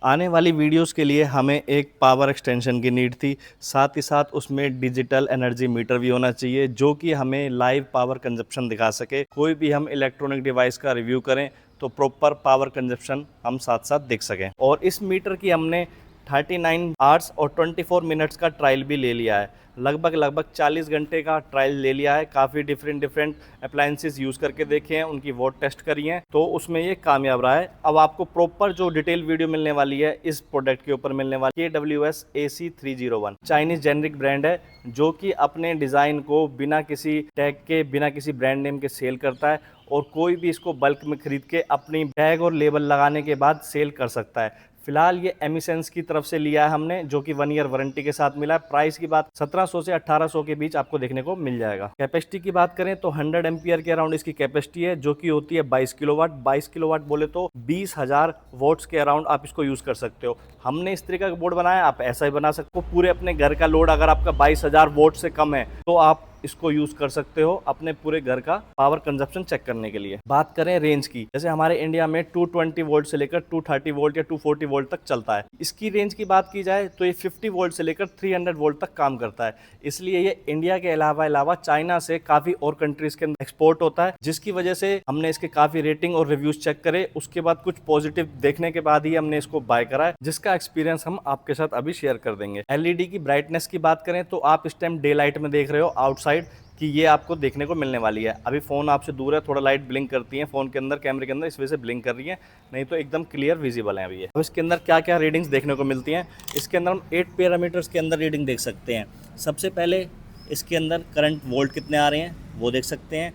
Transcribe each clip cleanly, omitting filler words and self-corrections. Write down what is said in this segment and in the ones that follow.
आने वाली वीडियोस के लिए हमें एक पावर एक्सटेंशन की नीड थी, साथ ही साथ उसमें डिजिटल एनर्जी मीटर भी होना चाहिए जो कि हमें लाइव पावर कंजप्शन दिखा सके। कोई भी हम इलेक्ट्रॉनिक डिवाइस का रिव्यू करें तो प्रॉपर पावर कंजप्शन हम साथ साथ देख सकें। और इस मीटर की हमने 39 आवर्स और 24 मिनट्स का ट्रायल भी ले लिया है। लगभग 40 घंटे का ट्रायल ले लिया है। काफ़ी डिफरेंट अप्लायंसेस यूज़ करके देखे हैं, उनकी वोट टेस्ट करी हैं, तो उसमें ये कामयाब रहा है। अब आपको प्रॉपर जो डिटेल वीडियो मिलने वाली है इस प्रोडक्ट के ऊपर मिलने वाली है। KWS AC301 Chinese generic brand है जो कि अपने डिज़ाइन को बिना किसी टैग के, बिना किसी ब्रांड नेम के सेल करता है और कोई भी इसको बल्क में खरीद के अपनी टैग और लेबल लगाने के बाद सेल कर सकता है। फिलहाल ये एमिसेंस की तरफ से लिया है हमने, जो कि 1 ईयर वारंटी के साथ मिला है। प्राइस की बात 1700 से 1800 के बीच आपको देखने को मिल जाएगा। कैपेसिटी की बात करें तो 100 एम्पियर के अराउंड इसकी कैपेसिटी है, जो कि होती है 22 किलोवाट। 22 किलोवाट बोले तो 20,000 वोट्स के अराउंड आप इसको यूज कर सकते हो। हमने इस तरीके का बोर्ड बनाया, आप ऐसा ही बना सकते हो। पूरे अपने घर का लोड अगर आपका 22,000 वोट से कम है तो आप इसको यूज कर सकते हो अपने पूरे घर का पावर कंजप्शन चेक करने के लिए। बात करें रेंज की, जैसे हमारे इंडिया में 220 वोल्ट से लेकर 230 वोल्ट या 240 वोल्ट तक चलता है। इसकी रेंज की बात की जाए तो ये 50 वोल्ट से लेकर 300 वोल्ट तक काम करता है। इसलिए ये इंडिया के अलावा चाइना से काफी और कंट्रीज के अंदर एक्सपोर्ट होता है, जिसकी वजह से हमने इसके काफी रेटिंग और रिव्यूज चेक करे। उसके बाद कुछ पॉजिटिव देखने के बाद ही हमने इसको बाय करा है, जिसका एक्सपीरियंस हम आपके साथ अभी शेयर कर देंगे। एलईडी की ब्राइटनेस की बात करें तो आप इस टाइम डे लाइट में देख रहे हो आउटसाइड कि ये आपको देखने को मिलने वाली है। अभी फ़ोन आपसे दूर है, थोड़ा लाइट ब्लिंक करती है फ़ोन के अंदर, कैमरे के अंदर, इस वजह से ब्लिंक कर रही है, नहीं तो एकदम क्लियर विजिबल है अभी ये। अब इसके अंदर क्या क्या रीडिंग्स देखने को मिलती हैं, इसके अंदर हम 8 पैरामीटर्स के अंदर रीडिंग देख सकते हैं। सबसे पहले इसके अंदर करंट वोल्ट कितने आ रहे हैं वो देख सकते हैं।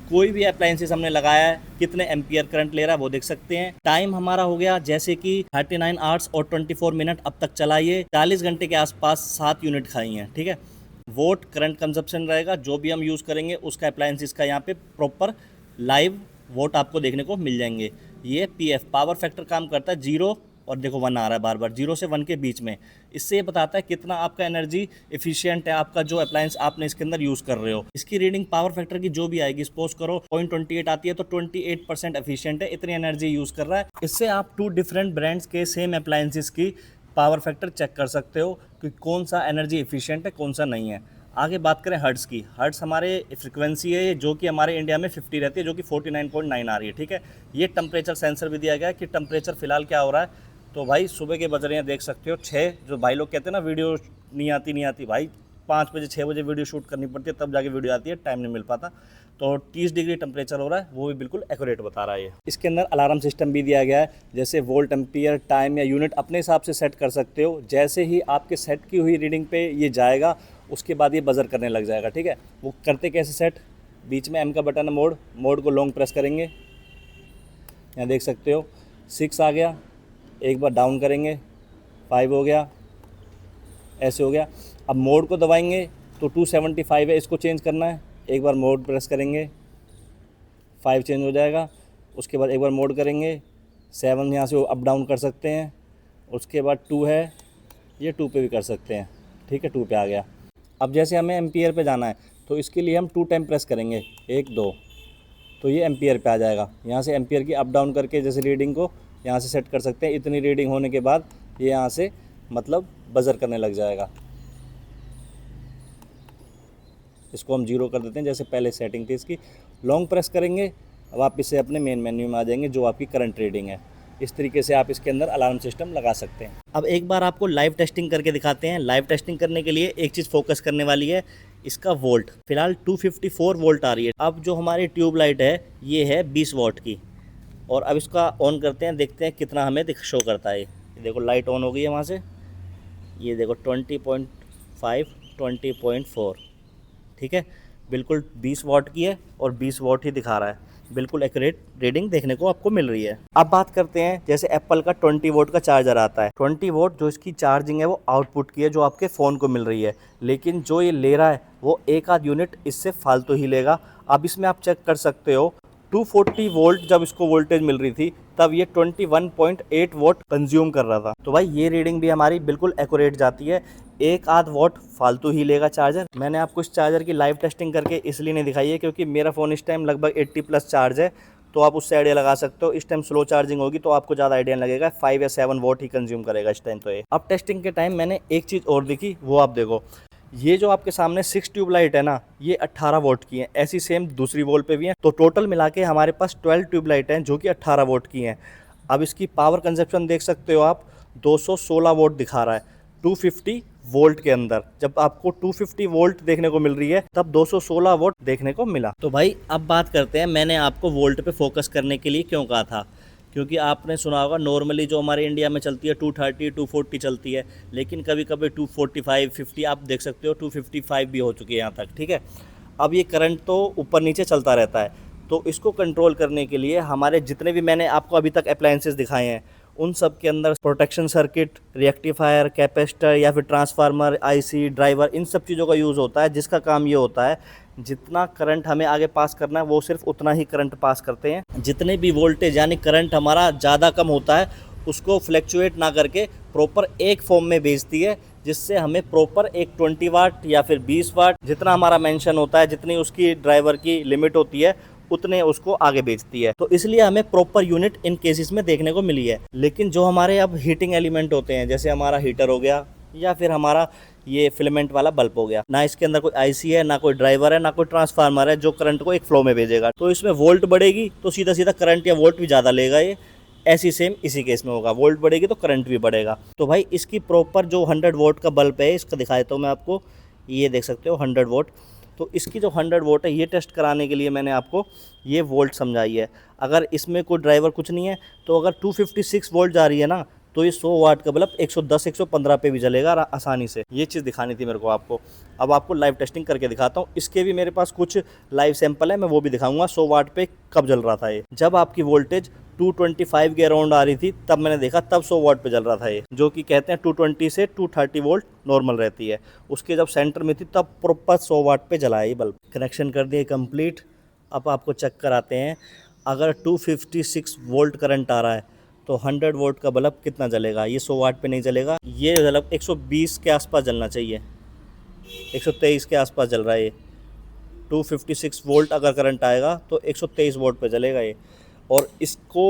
कोई भी अप्लायंसेस हमने लगाया है कितने एम्पियर करंट ले रहा है वो देख सकते हैं। टाइम हमारा हो गया जैसे कि 39 आवर्स और 24 मिनट अब तक चलाइए, 40 घंटे के आसपास 7 यूनिट खाई हैं, ठीक है। वोट करंट कंजप्शन रहेगा, जो भी हम यूज़ करेंगे उसका अप्लायंसेस का यहाँ पे प्रॉपर लाइव वोट आपको देखने को मिल जाएंगे। ये PF पावर फैक्टर काम करता है 0 और देखो 1 आ रहा है बार बार, 0 से 1 के बीच में। इससे ये बताता है कितना आपका एनर्जी एफिशिएंट है, आपका जो अप्लायंस आपने इसके अंदर यूज़ कर रहे हो। इसकी रीडिंग पावर फैक्टर की जो भी आएगी, सपोज करो 0.28 आती है तो 28% एफिशिएंट है, इतनी एनर्जी यूज़ कर रहा है। इससे आप 2 डिफरेंट ब्रांड्स के सेम अप्लायंसेस की पावर फैक्टर चेक कर सकते हो कि कौन सा एनर्जी एफिशिएंट है, कौन सा नहीं है। आगे बात करें हर्ट्स की, हर्ट्स हमारे फ्रिक्वेंसी है जो कि हमारे इंडिया में 50 रहती है, जो कि 49.9 आ रही है, ठीक है। ये टेम्परेचर सेंसर भी दिया गया है कि टेम्परेचर फिलहाल क्या हो रहा है। तो भाई सुबह के बज रहे हैं, देख सकते हो 6, जो भाई लोग कहते हैं ना वीडियो नहीं आती भाई 5 बजे 6 बजे वीडियो शूट करनी पड़ती है तब जाके वीडियो आती है, टाइम नहीं मिल पाता। तो 30 डिग्री टेम्परेचर हो रहा है, वो भी बिल्कुल एक्यूरेट बता रहा है ये। इसके अंदर अलार्म सिस्टम भी दिया गया है, जैसे वोल्ट एम्पियर टाइम या यूनिट अपने हिसाब से सेट कर सकते हो। जैसे ही आपके सेट की हुई रीडिंग पे ये जाएगा उसके बाद ये बजर करने लग जाएगा, ठीक है। वो करते कैसे सेट, बीच में M का बटन है, मोड को लॉन्ग प्रेस करेंगे, यहाँ देख सकते हो 6 आ गया, एक बार डाउन करेंगे 5 हो गया, ऐसे हो गया। अब मोड को दबाएंगे तो 275 है, इसको चेंज करना है, एक बार मोड प्रेस करेंगे 5 चेंज हो जाएगा। उसके बाद एक बार मोड करेंगे 7, यहाँ से अप डाउन कर सकते हैं। उसके बाद 2 है, ये 2 पे भी कर सकते हैं, ठीक है, 2 पे आ गया। अब जैसे हमें एम्पियर पे जाना है तो इसके लिए हम 2 टाइम प्रेस करेंगे, 1 2, तो ये एम्पियर पे आ जाएगा। यहाँ से एम्पियर की अप डाउन करके जैसे रीडिंग को यहाँ से सेट कर सकते हैं। इतनी रीडिंग होने के बाद ये यहाँ से मतलब बजर करने लग जाएगा। इसको हम 0 कर देते हैं, जैसे पहले सेटिंग थी इसकी। लॉन्ग प्रेस करेंगे, अब आप इससे अपने मेन मेन्यू में आ जाएंगे जो आपकी करंट रीडिंग है। इस तरीके से आप इसके अंदर अलार्म सिस्टम लगा सकते हैं। अब एक बार आपको लाइव टेस्टिंग करके दिखाते हैं। लाइव टेस्टिंग करने के लिए एक चीज़ फोकस करने वाली है, इसका वोल्ट। फिलहाल 254 वोल्ट आ रही है। अब जो हमारी ट्यूबलाइट है ये है 20 वॉट की, और अब इसका ऑन करते हैं, देखते हैं कितना हमें शो करता है। ये देखो लाइट ऑन हो गई है वहाँ से, ये देखो 20.5 20.4, ठीक है, बिल्कुल 20 वॉट की है और 20 वॉट ही दिखा रहा है, बिल्कुल एक्यूरेट रीडिंग देखने को आपको मिल रही है। अब बात करते हैं, जैसे एप्पल का 20 वोट का चार्जर आता है, 20 वोट जो इसकी चार्जिंग है वो आउटपुट की है, जो आपके फ़ोन को मिल रही है, लेकिन जो ये ले रहा है वो एक आध यूनिट इससे फालतू ही लेगा। अब इसमें आप चेक कर सकते हो 240 वोल्ट जब इसको वोल्टेज मिल रही थी तब ये 21.8 वोट कंज्यूम कर रहा था। तो भाई ये रीडिंग भी हमारी बिल्कुल एक्यूरेट जाती है, एक आध वोट फालतू ही लेगा चार्जर। मैंने आपको इस चार्जर की लाइव टेस्टिंग करके इसलिए नहीं दिखाई है क्योंकि मेरा फ़ोन इस टाइम लगभग 80 प्लस चार्ज है, तो आप उससे आइडिया लगा सकते हो। इस टाइम स्लो चार्जिंग होगी तो आपको ज़्यादा आइडिया लगेगा, 5 या 7 वोट ही कंज्यूम करेगा इस टाइम तो ये। अब टेस्टिंग के टाइम मैंने एक चीज़ और देखी, वो आप देखो, ये जो आपके सामने 6 ट्यूबलाइट है ना, ये 18 वोट की हैं। ऐसी सेम दूसरी वॉल पे भी हैं, तो टोटल मिला के हमारे पास 12 ट्यूबलाइट हैं जो कि 18 वोट की हैं। अब इसकी पावर कंजप्शन देख सकते हो आप, 216 वोट दिखा रहा है 250 वोल्ट के अंदर। जब आपको 250 वोल्ट देखने को मिल रही है तब 216 वोट देखने को मिला। तो भाई अब बात करते हैं, मैंने आपको वोल्ट पे फोकस करने के लिए क्यों कहा था, क्योंकि आपने सुना होगा नॉर्मली जो हमारे इंडिया में चलती है 230 240 चलती है, लेकिन कभी कभी 245 50 आप देख सकते हो 255 भी हो चुकी है यहाँ तक, ठीक है। अब ये करंट तो ऊपर नीचे चलता रहता है, तो इसको कंट्रोल करने के लिए हमारे जितने भी मैंने आपको अभी तक अप्लायंसेस दिखाए हैं उन सब के अंदर प्रोटेक्शन सर्किट, रेक्टिफायर, कैपेसिटर या फिर ट्रांसफार्मर, आईसी, ड्राइवर, इन सब चीज़ों का यूज़ होता है, जिसका काम ये होता है जितना करंट हमें आगे पास करना है वो सिर्फ उतना ही करंट पास करते हैं। जितने भी वोल्टेज यानी करंट हमारा ज़्यादा कम होता है उसको फ्लैक्चुएट ना करके प्रॉपर एक फॉर्म में भेजती है, जिससे हमें प्रॉपर एक 20 वाट या फिर 20 वाट जितना हमारा मेंशन होता है, जितनी उसकी ड्राइवर की लिमिट होती है उतने उसको आगे बेचती है। तो इसलिए हमें प्रॉपर यूनिट इन केसेस में देखने को मिली है। लेकिन जो हमारे अब हीटिंग एलिमेंट होते हैं, जैसे हमारा हीटर हो गया या फिर हमारा ये फिलामेंट वाला बल्ब हो गया, ना इसके अंदर कोई आईसी है, ना कोई ड्राइवर है, ना कोई ट्रांसफार्मर है जो करंट को एक फ्लो में भेजेगा। तो इसमें वोल्ट बढ़ेगी तो सीधा सीधा करंट या वोल्ट भी ज़्यादा लेगा ये। ऐसी सेम इसी केस में होगा, वोल्ट बढ़ेगी तो करंट भी बढ़ेगा। तो भाई इसकी प्रॉपर जो 100 वोट का बल्ब है, इसका दिखा देता हूँ मैं आपको, ये देख सकते हो 100 वोट। तो इसकी जो 100 वोट है ये टेस्ट कराने के लिए मैंने आपको ये वोल्ट समझाई है। अगर इसमें कोई ड्राइवर कुछ नहीं है तो अगर 256 वोल्ट जा रही है ना, तो ये 100 वाट का बल्ब 110 115 पे भी जलेगा आसानी से। ये चीज़ दिखानी थी मेरे को आपको। अब आपको लाइव टेस्टिंग करके दिखाता हूँ। इसके भी मेरे पास कुछ लाइव सैंपल है, मैं वो भी दिखाऊंगा 100 वाट पे कब जल रहा था ये। जब आपकी वोल्टेज 225 के अराउंड आ रही थी तब मैंने देखा, तब 100 वाट पे जल रहा था ये, जो कि कहते हैं 220 से 230 वोल्ट नॉर्मल रहती है। उसके जब सेंटर में थी तब प्रॉपर 100 वाट पे जला ये बल्ब। कनेक्शन कर दिए कंप्लीट। अब आपको चेक कराते हैं, अगर 256 वोल्ट करंट आ रहा है तो 100 वोल्ट का बल्ब कितना जलेगा। ये 100 वाट पे नहीं जलेगा, ये बल्ब 120 के आसपास जलना चाहिए, 123 के आसपास जल रहा है ये। 256 वोल्ट अगर करंट आएगा तो 123 वोल्ट पे जलेगा ये। और इसको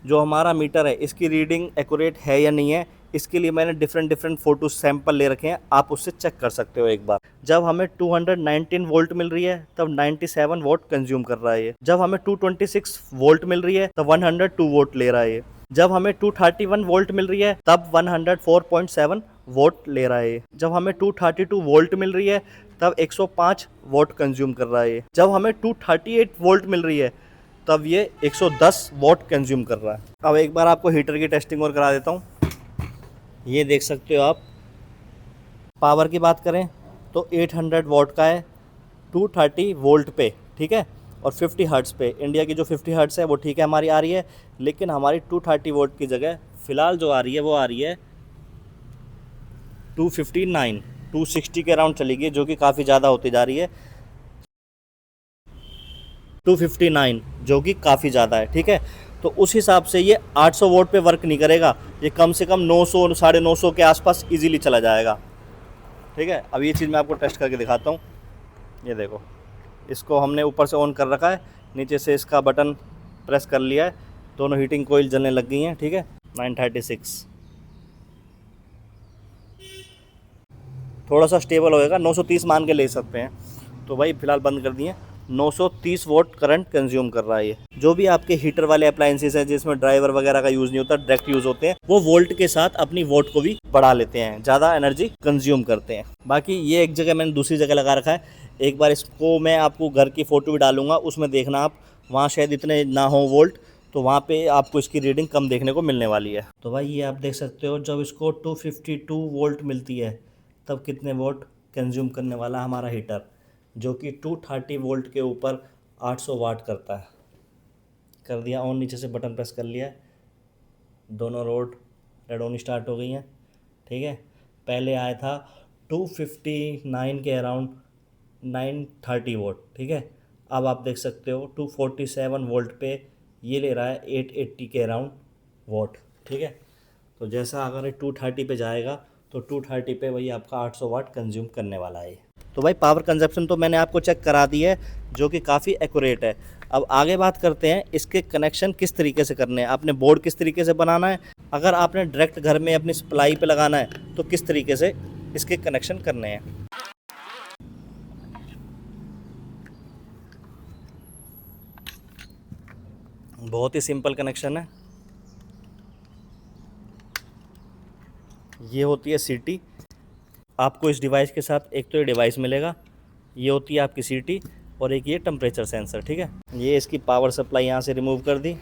जो हमारा मीटर है इसकी रीडिंग एक्यूरेट है या नहीं है, इसके लिए मैंने डिफरेंट फ़ोटो सैंपल ले रखे हैं, आप उससे चेक कर सकते हो एक बार। जब हमें 219 वोल्ट मिल रही है तब 97 वोल्ट कंज्यूम कर रहा है ये। जब हमें 226 वोल्ट मिल रही है तब 102 वोल्ट ले रहा है ये। जब हमें 231 वोल्ट मिल रही है तब 104.7 वोल्ट ले रहा है ये। जब हमें 232 वोल्ट मिल रही है तब 105 वोल्ट कंज्यूम कर रहा है ये। जब हमें 238 वोल्ट मिल रही है तब ये 110 वोल्ट कंज्यूम कर रहा है। अब एक बार आपको हीटर की टेस्टिंग और करा देता हूँ। ये देख सकते हो आप, पावर की बात करें तो 800 वोल्ट का है 230 वोल्ट पे, ठीक है, और 50 हर्ट्स पे। इंडिया की जो 50 हर्ट्स है वो ठीक है हमारी आ रही है, लेकिन हमारी 230 वोल्ट की जगह फ़िलहाल जो आ रही है वो आ रही है 259 260 के अराउंड चलेगी, जो कि काफ़ी ज़्यादा होती जा रही है। 259 जो कि काफ़ी ज़्यादा है, ठीक है। तो उस हिसाब से ये 800 वोल्ट पे वर्क नहीं करेगा, ये कम से कम 900 950 के आसपास इजीली चला जाएगा, ठीक है। अब ये चीज़ मैं आपको टेस्ट करके दिखाता हूँ। ये देखो, इसको हमने ऊपर से ऑन कर रखा है, नीचे से इसका बटन प्रेस कर लिया है, दोनों हीटिंग कोयल जलने लग गई हैं, ठीक है। 936 थोड़ा सा स्टेबल होएगा, 930 मान के ले सकते हैं। तो भाई फ़िलहाल बंद कर दिए। 930 वोल्ट करंट कंज्यूम कर रहा है ये। जो भी आपके हीटर वाले अप्लायंसेस हैं जिसमें ड्राइवर वगैरह का यूज़ नहीं होता, डायरेक्ट यूज़ होते हैं, वो वोल्ट के साथ अपनी वोट को भी बढ़ा लेते हैं, ज़्यादा एनर्जी कंज्यूम करते हैं। बाकी ये एक जगह मैंने दूसरी जगह लगा रखा है, एक बार इसको मैं आपको घर की फ़ोटो भी डालूंगा, उसमें देखना आप, वहाँ शायद इतने ना हो वोल्ट, तो वहाँ पे आपको इसकी रीडिंग कम देखने को मिलने वाली है। तो भाई ये आप देख सकते हो, जब इसको 252 वोल्ट मिलती है तब कितने वोट कंज्यूम करने वाला हमारा हीटर, जो कि 230 वोल्ट के ऊपर 800 वाट करता है। कर दिया ऑन, नीचे से बटन प्रेस कर लिया है, दोनों रोड रेड ऑन स्टार्ट हो गई हैं, ठीक है। पहले आया था 259 के अराउंड 930 वोल्ट, ठीक है। अब आप देख सकते हो 247 वोल्ट पे ये ले रहा है 880 के अराउंड वोट, ठीक है। तो जैसा अगर 230 पे जाएगा तो 230 पे वही आपका 800 वाट कंज्यूम करने वाला है। तो भाई पावर कंजप्शन तो मैंने आपको चेक करा दी है, जो कि काफ़ी एक्यूरेट है। अब आगे बात करते हैं इसके कनेक्शन किस तरीके से करने हैं, आपने बोर्ड किस तरीके से बनाना है, अगर आपने डायरेक्ट घर में अपनी सप्लाई पे लगाना है तो किस तरीके से इसके कनेक्शन करने हैं। बहुत ही सिंपल कनेक्शन है। ये होती है सीटी। आपको इस डिवाइस के साथ एक तो ये डिवाइस मिलेगा, ये होती है आपकी सीटी, और एक ये टेम्परेचर सेंसर। ठीक है, ये इसकी पावर सप्लाई यहाँ से रिमूव कर दी।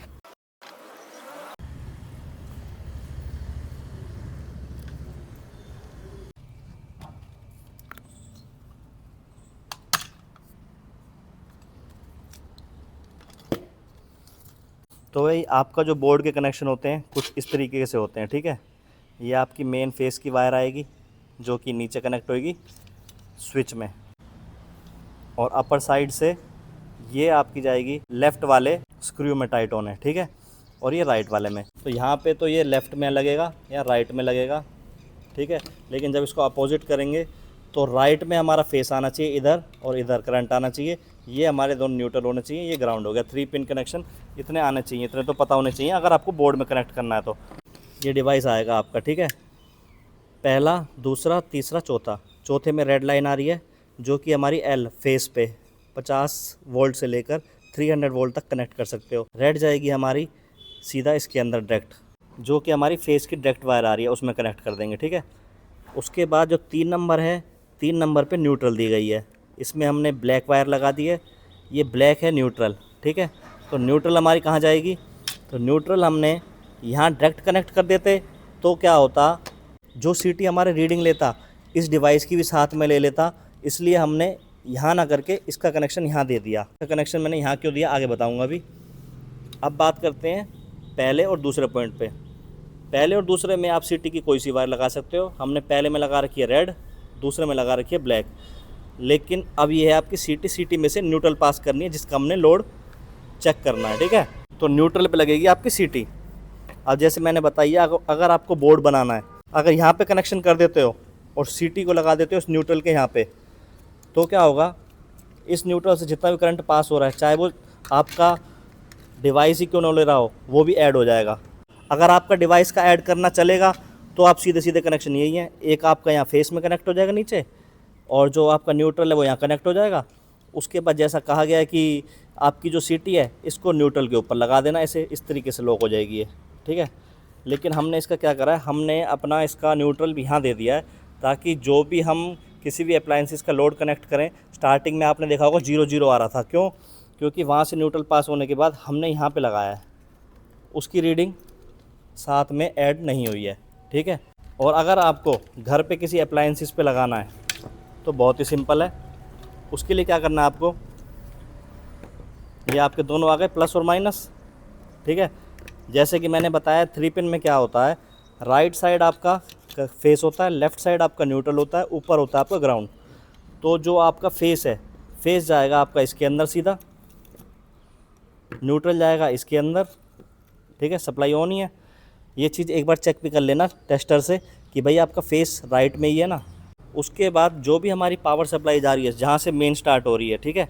तो भाई आपका जो बोर्ड के कनेक्शन होते हैं कुछ इस तरीके से होते हैं। ठीक है, ये आपकी मेन फेस की वायर आएगी जो कि नीचे कनेक्ट होएगी स्विच में, और अपर साइड से ये आपकी जाएगी लेफ़्ट वाले स्क्रू में टाइट होने। ठीक है, और ये राइट वाले में। तो यहाँ पे तो ये लेफ़्ट में लगेगा या राइट में लगेगा। ठीक है, लेकिन जब इसको अपोजिट करेंगे तो राइट में हमारा फेस आना चाहिए इधर, और इधर करंट आना चाहिए। ये हमारे दोनों न्यूट्रल होने चाहिए। ये ग्राउंड हो गया। 3 पिन कनेक्शन इतने आने चाहिए, इतने तो पता होने चाहिए अगर आपको बोर्ड में कनेक्ट करना है तो। ये डिवाइस आएगा आपका। ठीक है, पहला, दूसरा, तीसरा, चौथा। चौथे में रेड लाइन आ रही है जो कि हमारी एल फेस पे 50 वोल्ट से लेकर 300 वोल्ट तक कनेक्ट कर सकते हो। रेड जाएगी हमारी सीधा इसके अंदर डायरेक्ट, जो कि हमारी फेस की डायरेक्ट वायर आ रही है, उसमें कनेक्ट कर देंगे। ठीक है, उसके बाद जो 3 नंबर है, 3 नंबर पे न्यूट्रल दी गई है। इसमें हमने ब्लैक वायर लगा दी है। ये ब्लैक है न्यूट्रल। ठीक है, तो न्यूट्रल हमारी कहाँ जाएगी, तो न्यूट्रल हमने यहाँ डायरेक्ट कनेक्ट कर देते तो क्या होता, जो सीटी हमारे रीडिंग लेता इस डिवाइस की भी साथ में ले लेता, इसलिए हमने यहाँ ना करके इसका कनेक्शन यहाँ दे दिया। कनेक्शन मैंने यहाँ क्यों दिया आगे बताऊँगा अभी। अब बात करते हैं पहले और दूसरे पॉइंट पे। पहले और दूसरे में आप सीटी की कोई सी वायर लगा सकते हो। हमने पहले में लगा रखी है रेड, दूसरे में लगा रखी है ब्लैक। लेकिन अब ये है आपकी सीटी में से न्यूट्रल पास करनी है, जिसका हमने लोड चेक करना है। ठीक है, तो न्यूट्रल पे लगेगी आपकी सीटी। अब जैसे मैंने बताया, अगर आपको बोर्ड बनाना है, अगर यहाँ पे कनेक्शन कर देते हो और सीटी को लगा देते हो इस न्यूट्रल के यहाँ पे, तो क्या होगा, इस न्यूट्रल से जितना भी करंट पास हो रहा है, चाहे वो आपका डिवाइस ही क्यों ना ले रहा हो, वो भी ऐड हो जाएगा। अगर आपका डिवाइस का ऐड करना चलेगा तो आप सीधे सीधे कनेक्शन यही है, एक आपका यहाँ फेस में कनेक्ट हो जाएगा नीचे, और जो आपका न्यूट्रल है वो यहाँ कनेक्ट हो जाएगा। उसके बाद जैसा कहा गया है कि आपकी जो सीटी है इसको न्यूट्रल के ऊपर लगा देना, ऐसे इस तरीके से लॉक हो जाएगी ये। ठीक है, लेकिन हमने इसका क्या करा है, हमने अपना इसका न्यूट्रल भी यहाँ दे दिया है, ताकि जो भी हम किसी भी अप्लायंसेस का लोड कनेक्ट करें, स्टार्टिंग में आपने देखा होगा 0 आ रहा था। क्यों, क्योंकि वहाँ से न्यूट्रल पास होने के बाद हमने यहाँ पे लगाया है, उसकी रीडिंग साथ में ऐड नहीं हुई है। ठीक है, और अगर आपको घर पे किसी अप्लायंसेस पे लगाना है तो बहुत ही सिंपल है। उसके लिए क्या करना है आपको, ये आपके दोनों आ गए प्लस और माइनस। ठीक है, जैसे कि मैंने बताया 3 पिन में क्या होता है, राइट साइड आपका फेस होता है, लेफ़्ट साइड आपका न्यूट्रल होता है, ऊपर होता है आपका ग्राउंड। तो जो आपका फेस है, फेस जाएगा आपका इसके अंदर सीधा, न्यूट्रल जाएगा इसके अंदर। ठीक है, सप्लाई ऑन ही है। ये चीज़ एक बार चेक भी कर लेना टेस्टर से कि भाई आपका फेस राइट में ही है ना। उसके बाद जो भी हमारी पावर सप्लाई जा रही है, जहाँ से मेन स्टार्ट हो रही है, ठीक है,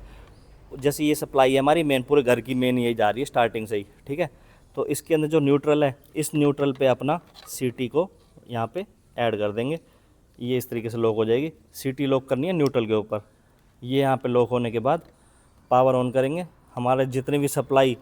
जैसे ये सप्लाई है हमारी मेन, पूरे घर की मेन यही जा रही है स्टार्टिंग से ही। ठीक है, तो इसके अंदर जो न्यूट्रल है, इस न्यूट्रल पे अपना सीटी को यहाँ पे ऐड कर देंगे। ये इस तरीके से लॉक हो जाएगी। सीटी लॉक करनी है न्यूट्रल के ऊपर। ये यहाँ पे लॉक होने के बाद पावर ऑन करेंगे, हमारे जितनी भी सप्लाई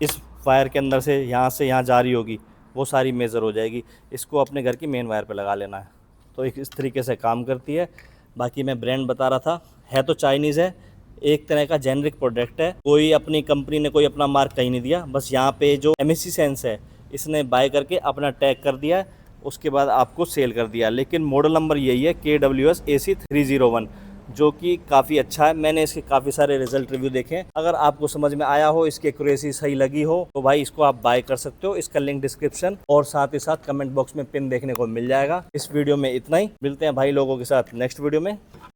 इस वायर के अंदर से यहाँ जा रही होगी वो सारी मेज़र हो जाएगी। इसको अपने घर की मेन वायर पे लगा लेना है। तो एक इस तरीके से काम करती है। बाकी मैं ब्रांड बता रहा था, है तो चाइनीज़ है, एक तरह का जेनरिक प्रोडक्ट है। कोई अपनी कंपनी ने कोई अपना मार्क कहीं नहीं दिया, बस यहाँ पे जो MSC सेंस है इसने बाय करके अपना टैग कर दिया, उसके बाद आपको सेल कर दिया। लेकिन मॉडल नंबर यही है KWS AC301, जो कि काफ़ी अच्छा है। मैंने इसके काफ़ी सारे रिजल्ट रिव्यू देखे हैं। अगर आपको समझ में आया हो, इसकी एक्यूरेसी सही लगी हो, तो भाई इसको आप बाय कर सकते हो। इसका लिंक डिस्क्रिप्शन और साथ ही साथ कमेंट बॉक्स में पिन देखने को मिल जाएगा। इस वीडियो में इतना ही, मिलते हैं भाई लोगों के साथ नेक्स्ट वीडियो में।